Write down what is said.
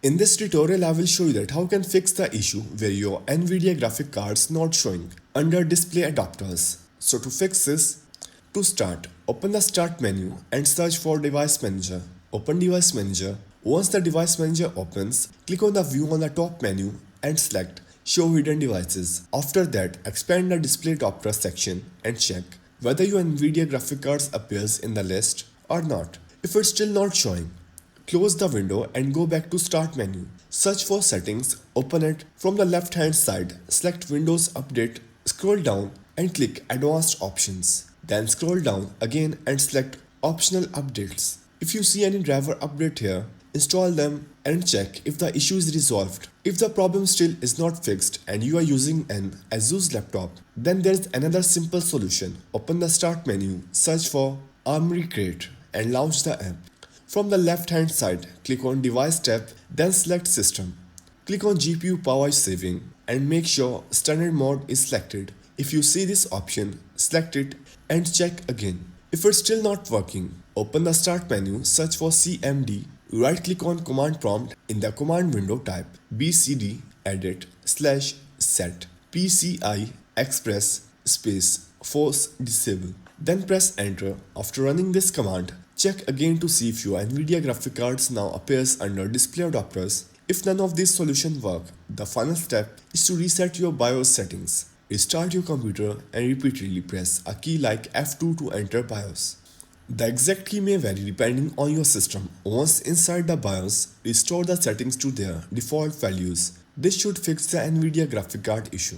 In this tutorial, I will show you that how you can fix the issue where your NVIDIA graphic cards not showing under display adapters. So to fix this, to start, open the Start menu and search for Device Manager. Open Device Manager. Once the Device Manager opens, click on the view on the top menu and select Show Hidden Devices. After that, expand the Display Adapter section and check whether your NVIDIA graphic cards appears in the list or not. If it's still not showing, close the window and go back to Start menu. Search for Settings, open it from the left hand side, select Windows Update, scroll down and click Advanced Options. Then scroll down again and select Optional Updates. If you see any driver update here, install them and check if the issue is resolved. If the problem still is not fixed and you are using an Asus laptop, then there is another simple solution. Open the Start menu, search for Armory Crate and launch the app. From the left hand side, click on Device tab, then select System. Click on GPU power saving and make sure Standard mode is selected. If you see this option, select it and check again. If it's still not working, open the Start menu, search for CMD, right click on Command Prompt. In the command window type BCD edit /set PCI Express space force disable. Then press enter. After running this command, check again to see if your NVIDIA graphic cards now appears under display adapters. If none of these solutions work, the final step is to reset your BIOS settings. Restart your computer and repeatedly press a key like F2 to enter BIOS. The exact key may vary depending on your system. Once inside the BIOS, restore the settings to their default values. This should fix the NVIDIA graphic card issue.